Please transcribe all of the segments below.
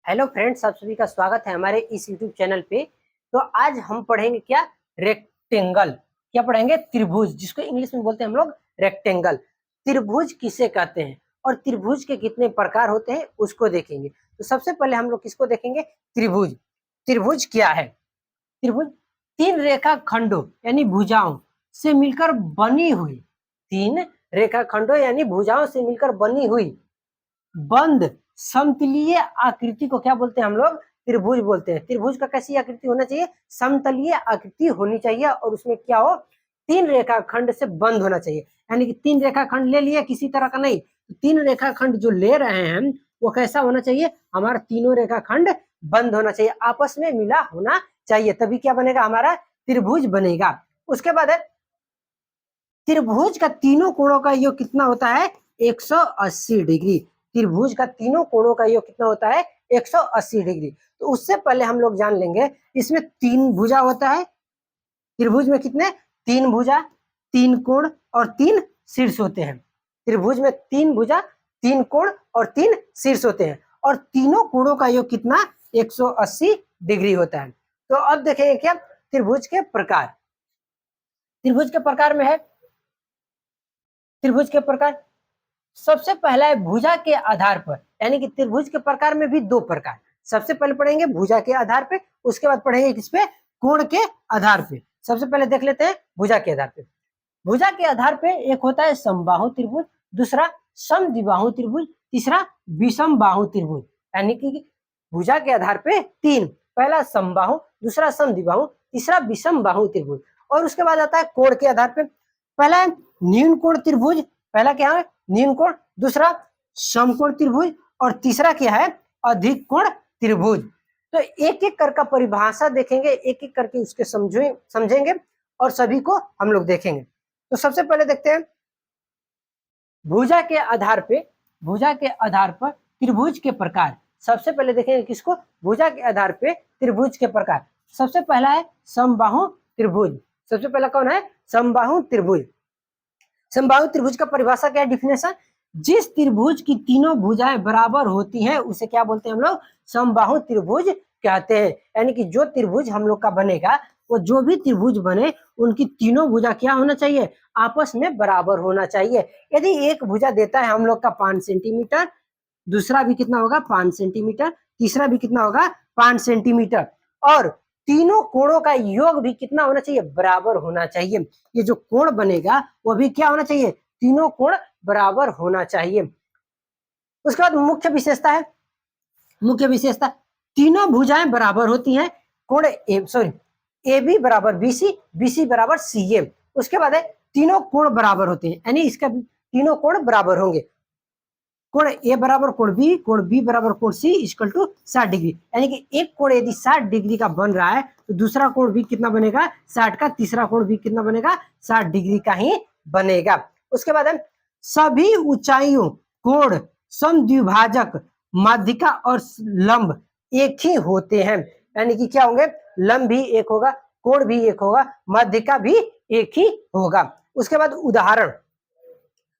Hello friends, आप सभी का स्वागत है हमारे इस यूट्यूब चैनल पे। तो आज हम पढ़ेंगे क्या? रेक्टेंगल। क्या पढ़ेंगे? त्रिभुज, जिसको इंग्लिश में बोलते हैं हम लोग रेक्टेंगल। त्रिभुज किसे कहते हैं और त्रिभुज के कितने प्रकार होते हैं उसको देखेंगे। तो सबसे पहले हम लोग किसको देखेंगे? त्रिभुज। त्रिभुज क्या है? त्रिभुज तीन रेखा खंडों यानी भुजाओं से मिलकर बनी हुई, तीन रेखा खंडों यानी भुजाओं से मिलकर बनी हुई बंद समतलीय आकृति को क्या बोलते हैं हम लोग? त्रिभुज बोलते हैं। त्रिभुज का कैसी आकृति होना चाहिए? समतलीय आकृति होनी चाहिए और उसमें क्या हो? तीन रेखाखंड से बंद होना चाहिए। यानी कि तीन रेखाखंड ले लिए, किसी तरह का नहीं। तीन रेखाखंड जो ले रहे हैं वो कैसा होना चाहिए? हमारा तीनों रेखाखंड बंद होना चाहिए, आपस में मिला होना चाहिए, तभी क्या बनेगा? हमारा त्रिभुज बनेगा। उसके बाद है त्रिभुज का तीनों कोणों का योग कितना होता है? 180 डिग्री। त्रिभुज का तीनों कोणों का योग कितना होता है? 180 डिग्री। तो उससे पहले हम लोग जान लेंगे, इसमें तीन भुजा होता है। त्रिभुज में कितने? तीन भुजा, तीन कोण और तीन शीर्ष होते हैं। त्रिभुज में तीन भुजा, तीन कोण और तीन शीर्ष होते हैं और तीनों कोणों का योग कितना? 180 डिग्री होता है। तो अब देखेंगे क्या त्रिभुज के प्रकार। त्रिभुज के प्रकार में है, त्रिभुज के प्रकार सबसे पहला है भुजा के आधार पर। यानी कि त्रिभुज के प्रकार में भी दो प्रकार। सबसे पहले पढ़ेंगे भुजा के आधार पे, उसके बाद पढ़ेंगे किस पे? कोण के आधार पे। सबसे पहले देख लेते हैं भुजा के आधार पे। भुजा के आधार पे एक होता है समबाहु त्रिभुज, दूसरा समद्विबाहु त्रिभुज, तीसरा विषम बाहु त्रिभुज। यानी कि भुजा के आधार पे तीन, पहला समबाहु, दूसरा समद्विबाहु, तीसरा विषम बाहु त्रिभुज। और उसके बाद आता है कोण के आधार पे। पहला है न्यून कोण त्रिभुज, पहला क्या है? न्यून कोण, दूसरा समकोण त्रिभुज और तीसरा क्या है? अधिक कोण त्रिभुज। तो एक एक करके परिभाषा देखेंगे, एक एक करके उसके समझेंगे और सभी को हम लोग देखेंगे। तो सबसे पहले देखते हैं भुजा के आधार पे, भुजा के आधार पर त्रिभुज के प्रकार। सबसे पहले देखेंगे किसको? भुजा के आधार पे त्रिभुज के प्रकार। सबसे पहला है समबाहु त्रिभुज। सबसे पहला कौन है? समबाहु त्रिभुज। समबाहु त्रिभुज का परिभाषा क्या है? डिफिनेशन, जिस त्रिभुज की तीनों भुजाएं बराबर होती हैं उसे क्या बोलते हैं हम लोग? समबाहु त्रिभुज कहते हैं। यानी कि जो त्रिभुज हम लोग का बनेगा, वो जो भी त्रिभुज बने उनकी तीनों भुजा क्या होना चाहिए? आपस में बराबर होना चाहिए। यदि एक भुजा देता है हम लोग का 5 सेंटीमीटर, दूसरा भी कितना होगा? 5 सेंटीमीटर, तीसरा भी कितना होगा? 5 सेंटीमीटर, और तीनों कोणों का योग भी कितना होना चाहिए? बराबर होना चाहिए। ये जो कोण बनेगा वो भी क्या होना चाहिए? तीनों कोण बराबर होना चाहिए। उसके बाद मुख्य विशेषता है, मुख्य विशेषता तीनों भुजाएं बराबर होती हैं। कोण ए बी बराबर बीसी, बीसी बराबर सी ए। उसके बाद है तीनों कोण बराबर होते हैं, यानी इसका तीनों कोण बराबर होंगे। कोण ए बराबर कोण बी बराबर कोण सी इक्वल टू 60 डिग्री। यानी कि एक कोण यदि 60 डिग्री का बन रहा है तो दूसरा कोण भी कितना बनेगा? 60 का, तीसरा कोण भी कितना बनेगा? 60 डिग्री का ही बनेगा। उसके बाद है सभी ऊंचाइयों कोण समद्विभाजक माध्यिका और लंब एक ही होते हैं। यानी कि क्या होंगे? लंब भी एक होगा, कोण भी एक होगा, माध्यिका भी एक ही होगा। उसके बाद उदाहरण,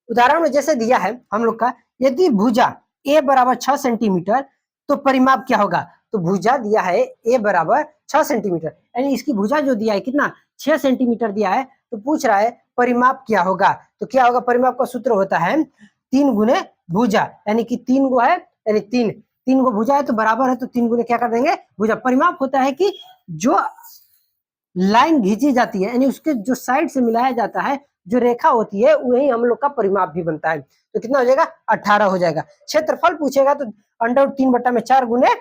उदाहरण में जैसे दिया है हम लोग का, यदि भुजा ए बराबर 6 सेंटीमीटर तो परिमाप क्या होगा? तो भुजा दिया है ए बराबर 6 सेंटीमीटर, यानी इसकी भुजा जो दिया है कितना? 6 सेंटीमीटर दिया है। तो पूछ रहा है परिमाप क्या होगा? तो क्या होगा? परिमाप का सूत्र होता है 3 गुने भुजा, यानी कि 3 गो है, यानी 3 गो भुजा है तो बराबर है, तो 3 गुने क्या कर देंगे? भुजा। परिमाप होता है कि जो लाइन खींची जाती है, यानी उसके जो साइड से मिलाया जाता है, जो रेखा होती है, वही हम लोग का परिमाप भी बनता है। तो कितना हो जाएगा? 18 हो जाएगा। क्षेत्रफल पूछेगा तो अंडर 3/4 गुने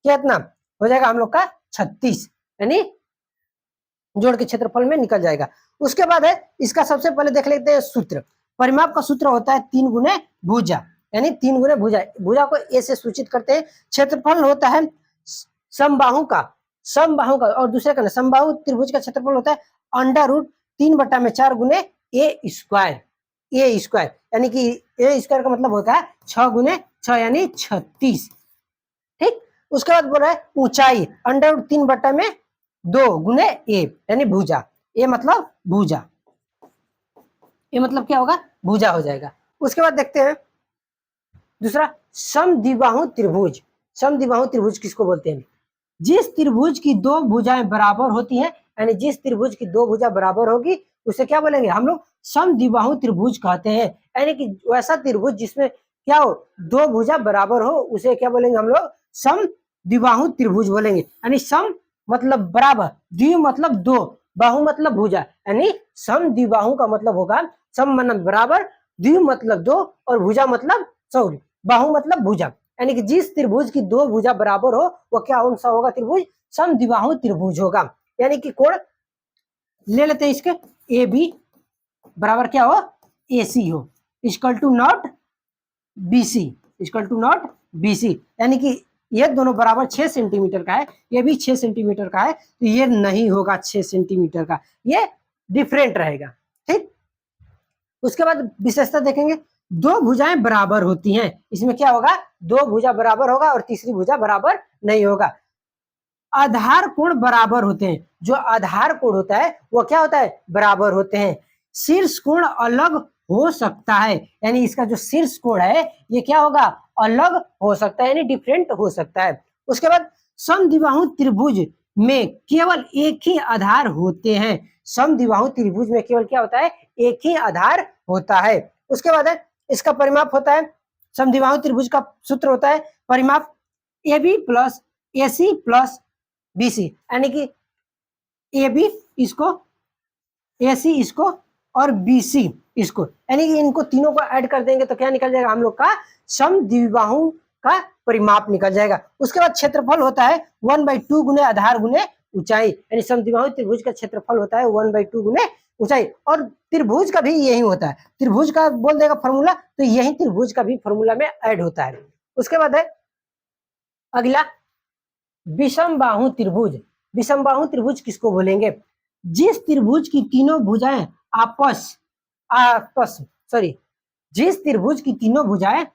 कितना हो जाएगा हम लोग का? 36, यानी जोड़ के क्षेत्रफल में निकल जाएगा। उसके बाद है इसका सबसे पहले देख लेते हैं सूत्र। परिमाप का सूत्र होता है 3 गुने भुजा, यानी 3 गुने भुजा। भुजा को ए से सूचित करते हैं। क्षेत्रफल होता है समबाहु का, समबाहु का, और दूसरे का समबाहु त्रिभुज का क्षेत्रफल होता है √3/4 गुने ए स्क्वायर, ए स्क्वायर, यानी कि ए स्क्वायर का मतलब होता है 6 गुने 6 यानी 36। ठीक। उसके बाद बोल रहा है ऊंचाई √3/2 गुने ए, यानी भुजा। ए मतलब भुजा, ए मतलब क्या होगा? भुजा हो जाएगा। उसके बाद देखते हैं दूसरा समद्विबाहु त्रिभुज। समद्विबाहु त्रिभुज किसको बोलते हैं? जिस त्रिभुज की दो भुजाएं बराबर होती हैं, यानी जिस त्रिभुज की दो भुजा बराबर होगी उसे क्या बोलेंगे हम लोग? समद्विबाहु त्रिभुज कहते हैं। यानी कि वैसा त्रिभुज जिसमें क्या हो, दो भुजा बराबर हो, उसे क्या बोलेंगे हम लोग? समद्विबाहु त्रिभुज बोलेंगे। यानी सम मतलब बराबर, द्वि मतलब दो, बाहु मतलब भुजा, यानी समद्विबाहु का मतलब होगा सम मतलब बराबर, द्वि मतलब दो और भुजा मतलब सॉरी बाहु मतलब भुजा। यानी कि जिस त्रिभुज की दो भुजा बराबर हो वो क्या कौन सा होगा? त्रिभुज समद्विबाहु त्रिभुज होगा। यानी कि कोण ले लेते हैं इसके, ए बी बराबर क्या हो? ए सी हो, equal to not B C, equal to not B C. यानी कि ये दोनों बराबर 6 सेंटीमीटर का है, ये भी 6 सेंटीमीटर का है, तो ये नहीं होगा 6 सेंटीमीटर का, ये डिफरेंट रहेगा। ठीक, उसके बाद विशेषता देखेंगे, दो भुजाएं बराबर होती हैं, इसमें क्या होगा? दो भुजा बराबर होगा और तीसरी भुजा बराबर नहीं होगा। आधार कोण बराबर होते हैं, जो आधार कोण होता है वो क्या होता है? बराबर होते हैं। शीर्ष कोण अलग हो सकता है, यानी इसका जो शीर्ष कोण है ये क्या होगा? अलग हो सकता है, यानी डिफरेंट हो सकता है। उसके बाद समद्विबाहु त्रिभुज में केवल एक ही आधार होते हैं, समद्विबाहु त्रिभुज में केवल क्या होता है? एक ही आधार होता है। उसके बाद है इसका परिमाप होता है, समद्विबाहु त्रिभुज का सूत्र होता है परिमाप A B plus A C plus B C, यानी कि ए बी इसको, ए सी इसको और बी सी इसको, यानी कि इनको तीनों को ऐड कर देंगे तो क्या निकल जाएगा हम लोग का? समद्विबाहु का परिमाप निकल जाएगा। उसके बाद क्षेत्रफल होता है 1/2 गुने आधार गुने ऊंचाई, यानी समद्विबाहु त्रिभुज का क्षेत्रफल होता है 1/2 गुने ऊंचाई, और त्रिभुज का भी यही होता है, त्रिभुज का बोल देगा फॉर्मूला तो यही त्रिभुज का भी फॉर्मूला में ऐड होता है। उसके बाद है अगला विषमबाहु त्रिभुज। विषमबाहु त्रिभुज किसको बोलेंगे? जिस त्रिभुज की तीनों भुजाएं आपस आपस सॉरी जिस त्रिभुज की तीनों भुजाएं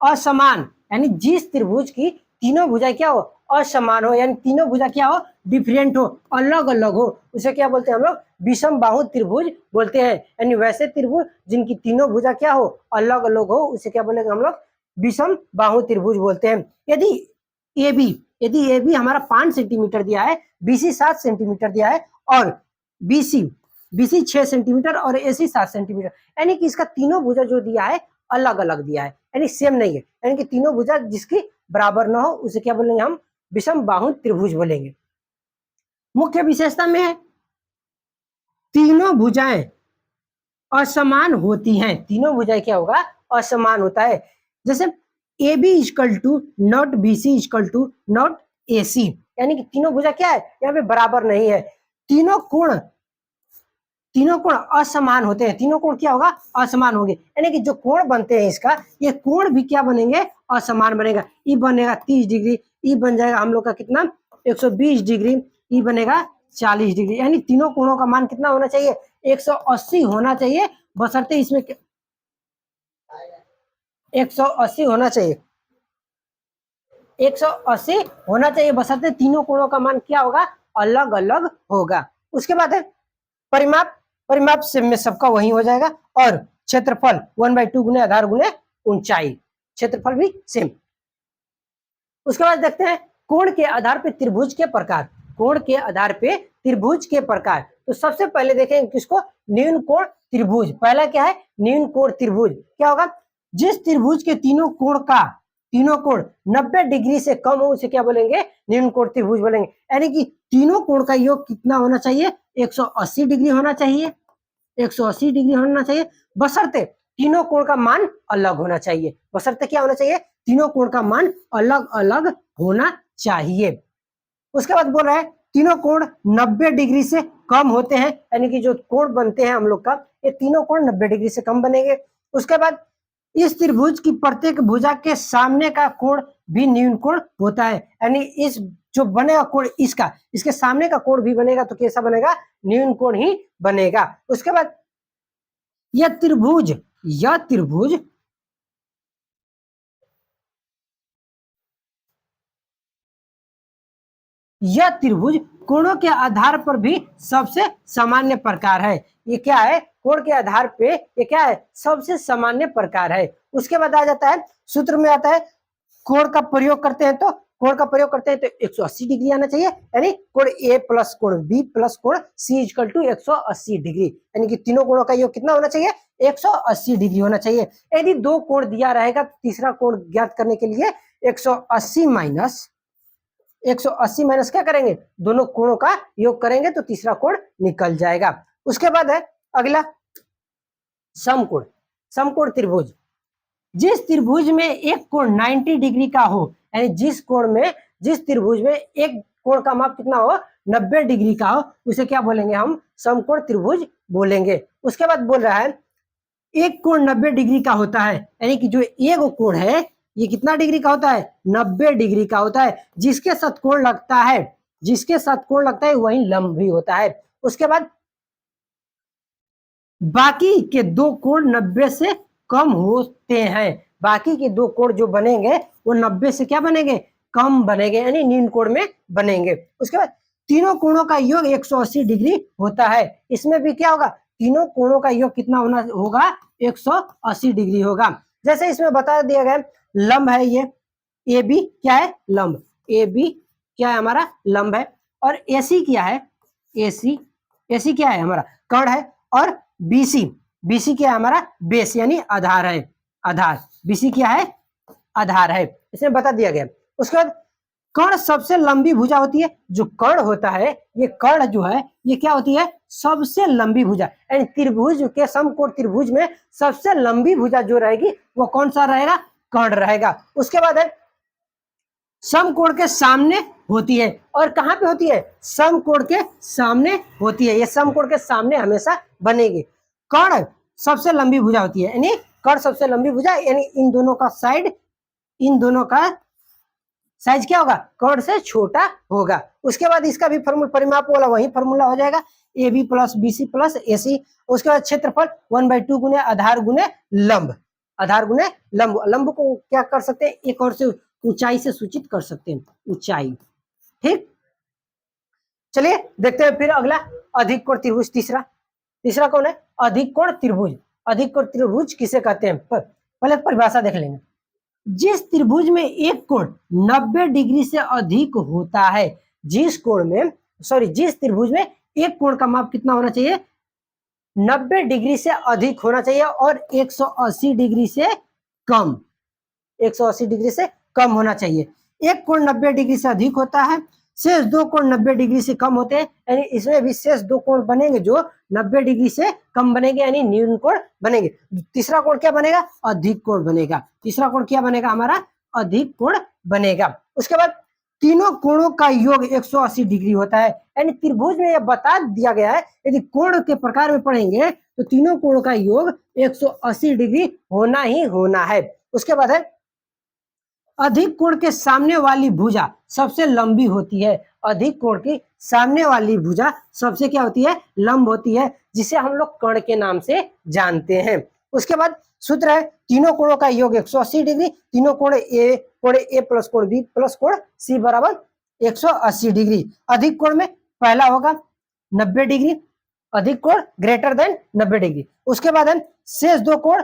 असमान, यानी जिस त्रिभुज की तीनों भुजाएं क्या हो? असमान हो, यानी तीनों भुजा क्या हो? डिफरेंट हो, अलग अलग हो, उसे क्या बोलते हैं हम लोग? विषमबाहु त्रिभुज बोलते हैं। यानी वैसे त्रिभुज जिनकी तीनों भुजा क्या हो? अलग अलग हो, उसे क्या बोलेंगे हम लोग? विषमबाहु त्रिभुज बोलते हैं। यदि ए बी हमारा 5 सेंटीमीटर दिया है, बी सी 7 सेंटीमीटर दिया है और बी सी 6 सेंटीमीटर और ए सी 7 सेंटीमीटर, यानी कि इसका तीनों भुजा जो दिया है अलग अलग दिया है, यानी सेम नहीं है, यानी कि तीनों भुजा जिसकी बराबर ना हो उसे क्या बोलेंगे हम? विषमबाहु त्रिभुज बोलेंगे। मुख्य विशेषता में है तीनों भुजाएं असमान होती हैं, तीनों भुजाएं क्या होगा? असमान होता है। जैसे A B equal to not B C equal to not A C, यानी कि तीनों भुजा क्या है? यहाँ पे बराबर नहीं है, तीनों कोण असमान होते हैं, तीनों कोण क्या होगा? असमान होंगे, यानी कि जो कोण बनते हैं इसका, ये कोण भी क्या बनेंगे? असमान बनेगा। ई बनेगा 30 डिग्री, ई बन जाएगा हम लोग का कितना? 120 डिग्री, ई बनेगा 40 डिग्री, यानी तीनों कोणों का मान कितना होना चाहिए? 180 होना चाहिए, बशर्ते इसमें 180 होना चाहिए, 180 होना चाहिए, बशर्ते तीनों कोणों का मान क्या होगा? अलग अलग होगा। उसके बाद है परिमाप, परिमाप से में सबका वही हो जाएगा, और क्षेत्रफल 1/2 गुने आधार गुने ऊंचाई, क्षेत्रफल भी सेम। उसके बाद देखते हैं कोण के आधार पे त्रिभुज के प्रकार, कोण के आधार पे त्रिभुज के प्रकार। तो सबसे पहले देखें किसको? न्यून कोण त्रिभुज। पहला क्या है? न्यून कोण त्रिभुज। क्या होगा? जिस त्रिभुज के तीनों कोण 90 डिग्री से कम हो उसे क्या बोलेंगे? न्यून कोण त्रिभुज बोलेंगे। यानी कि तीनों कोण का योग कितना होना चाहिए? 180 डिग्री होना चाहिए, 180 डिग्री होना चाहिए, बशर्ते तीनों कोण का मान अलग होना चाहिए, बशर्ते क्या होना चाहिए? तीनों कोण का मान अलग अलग होना चाहिए। उसके बाद बोल रहा है तीनों कोण 90 डिग्री से कम होते हैं, यानी कि जो कोण बनते हैं हम लोग का, ये तीनों कोण 90 डिग्री से कम बनेंगे। उसके बाद इस त्रिभुज की प्रत्येक भुजा के सामने का कोण भी न्यून कोण होता है, यानी इस जो बनेगा कोण इसके सामने का कोण भी बनेगा तो कैसा बनेगा? न्यून कोण ही बनेगा। उसके बाद यह त्रिभुज कोणों के आधार पर भी सबसे सामान्य प्रकार है। ये क्या है? कोण के आधार पे ये क्या है, सबसे सामान्य प्रकार है। उसके बाद आ जाता है सूत्र में आता है कोण का प्रयोग करते हैं, तो कोण का प्रयोग करते हैं तो 180 डिग्री आना चाहिए, यानी कोण ए प्लस कोण बी प्लस कोण सी इक्वल टू 180 डिग्री, यानी कि तीनों कोणों का योग कितना होना चाहिए, 180 डिग्री होना चाहिए। यदि दो कोण दिया रहेगा तो तीसरा कोण ज्ञात करने के लिए 180 माइनस क्या करेंगे, दोनों कोणों का योग करेंगे तो तीसरा कोण निकल जाएगा। उसके बाद है अगला समकोण। समकोण त्रिभुज, जिस त्रिभुज में एक कोण 90 डिग्री का हो, यानी जिस त्रिभुज में एक कोण का माप कितना हो, 90 डिग्री का हो, उसे क्या बोलेंगे हम, समकोण त्रिभुज बोलेंगे। उसके बाद बोल रहा है एक कोण 90 डिग्री का होता है, यानी कि जो एक कोण है ये कितना डिग्री का होता है, 90 डिग्री का होता है। जिसके साथ कोण लगता है वही लंब भी होता है। उसके बाद बाकी के दो कोण 90 से कम होते हैं, बाकी के दो कोण जो बनेंगे वो 90 से क्या बनेंगे, कम बनेंगे, यानी न्यून कोण में बनेंगे। उसके बाद तीनों कोणों का योग 180 डिग्री होता है। इसमें भी क्या होगा, तीनों कोणों का योग कितना होना होगा, 180 डिग्री होगा। जैसे इसमें बता दिया गया लंब है ये ए बी, क्या है, लंब, ए बी क्या है हमारा, लंब है। और एसी क्या है, एसी क्या है हमारा, कर्ण है। और बीसी, बीसी क्या है हमारा, बेस यानी आधार है, आधार, बीसी क्या है, आधार है, इसमें बता दिया गया। उसके बाद कर्ण सबसे लंबी भुजा होती है, जो कर्ण होता है ये कर्ण जो है ये क्या होती है, सबसे लंबी भुजा, यानी त्रिभुज के समकोण त्रिभुज में सबसे लंबी भुजा जो रहेगी वो कौन सा रहेगा, कर्ण रहेगा। उसके बाद है समकोण के सामने होती है, और कहां पे होती है, समकोण के सामने होती है, ये समकोण के सामने हमेशा बनेगी। कर्ण सबसे लंबी भुजा होती है, यानी कर्ण सबसे लंबी भुजा, यानी इन दोनों का साइज क्या होगा, कर्ण से छोटा होगा। उसके बाद इसका भी फॉर्मूला, परिमाप वाला वही फॉर्मूला हो जाएगा, A B plus B C plus A C. उसके बाद क्षेत्रफल 1/2 गुने आधार गुने लंब, आधार गुने लंब, लंब को क्या कर सकते हैं, एक और से ऊंचाई से सूचित कर सकते हैं, ऊंचाई। ठीक, चलिए देखते हैं फिर अगला अधिक कोण त्रिभुज। तीसरा कौन है, अधिक कोण त्रिभुज। अधिक कोण त्रिभुज किसे कहते हैं, पहले परिभाषा देख लेंगे। जिस त्रिभुज में एक कोण 90 डिग्री से अधिक होता है, जिस त्रिभुज में एक कोण का माप कितना होना चाहिए, 90 डिग्री से अधिक होना चाहिए और 180 डिग्री से कम, 180 डिग्री से कम होना चाहिए। एक कोण 90 डिग्री से अधिक होता है, शेष दो कोण 90 डिग्री से कम होते हैं, यानी इसमें भी शेष दो कोण बनेंगे जो 90 डिग्री से कम बनेंगे, यानी न्यून कोण बनेंगे। तीसरा कोण क्या बनेगा, अधिक कोण बनेगा। तीसरा कोण क्या बनेगा हमारा, अधिक कोण बनेगा। उसके बाद तीनों कोणों का योग 180 डिग्री होता है, यानी त्रिभुज में यह बता दिया गया है, यदि कोण के प्रकार में पढ़ेंगे तो तीनों कोणों का योग 180 डिग्री होना ही होना है। उसके बाद है अधिक कोण के सामने वाली भुजा सबसे लंबी होती है। अधिक कोण की सामने वाली भुजा सबसे क्या होती है, लंब होती है, जिसे हम लोग कर्ण के नाम से जानते हैं। उसके बाद सूत्र है तीनों कोणों का योग 180 डिग्री, तीनों कोण ए प्लस कोण बी प्लस कोण सी बराबर 180 डिग्री। अधिक कोण में पहला होगा 90 डिग्री, अधिक कोण ग्रेटर देन 90 डिग्री। उसके बाद है शेष दो कोण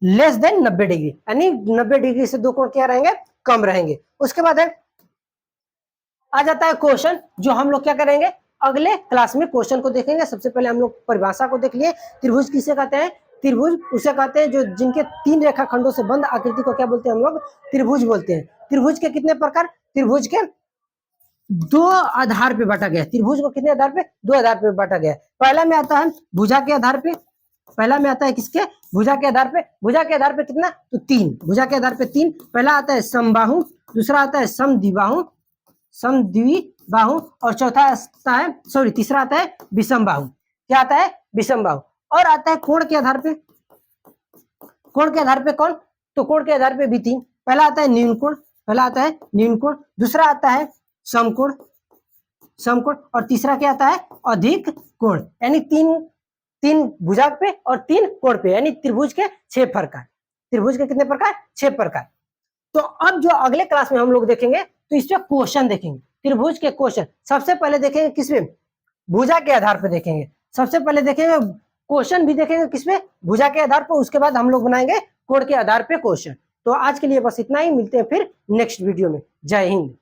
लेस देन 90 डिग्री, यानी 90 डिग्री से दो कोण क्या रहेंगे, कम रहेंगे। उसके बाद है आ जाता है क्वेश्चन, जो हम लोग क्या करेंगे अगले क्लास में क्वेश्चन को देखेंगे। सबसे पहले हम लोग परिभाषा को देख लिए। त्रिभुज किसे कहते हैं, त्रिभुज उसे कहते हैं जो जिनके तीन रेखाखंडों से बंद आकृति को क्या बोलते हैं, हम लोग त्रिभुज बोलते हैं। त्रिभुज के कितने प्रकार, त्रिभुज के दो आधार पे बांटा गया। त्रिभुज को कितने आधार पे, दो आधार पे बांटा गया। पहला में आता है भुजा के आधार पे, पहला में आता है किसके, भुजा के आधार पे। भुजा के आधार पे कितना, तो तीन, भुजा के आधार पे तीन। पहला आता है समबाहु, दूसरा आता है समद्विबाहु और चौथा आता है तीसरा आता है विषम बाहु। क्या आता है, विषम बाहु। और आता है कोण के आधार पे, कोण के आधार पे कौन, तो कोण के आधार पे भी तीन। पहला आता है न्यून कोण, पहला आता है न्यून कोण, दूसरा आता है समकोण, और तीसरा क्या आता है, अधिक कोण। यानी तीन भुजा पे और तीन कोण पे, यानी त्रिभुज के 6 प्रकार। त्रिभुज के कितने प्रकार, 6 प्रकार। तो अब जो अगले क्लास में हम लोग देखेंगे तो इसमें क्वेश्चन देखेंगे, त्रिभुज के क्वेश्चन। सबसे पहले देखेंगे किसमें, भुजा के आधार पे देखेंगे। सबसे पहले देखेंगे क्वेश्चन भी देखेंगे किसपे, भुजा के आधार पर, उसके बाद हम लोग बनाएंगे कोण के आधार पे क्वेश्चन। तो आज के लिए बस इतना ही, मिलते हैं फिर नेक्स्ट वीडियो में। जय हिंद।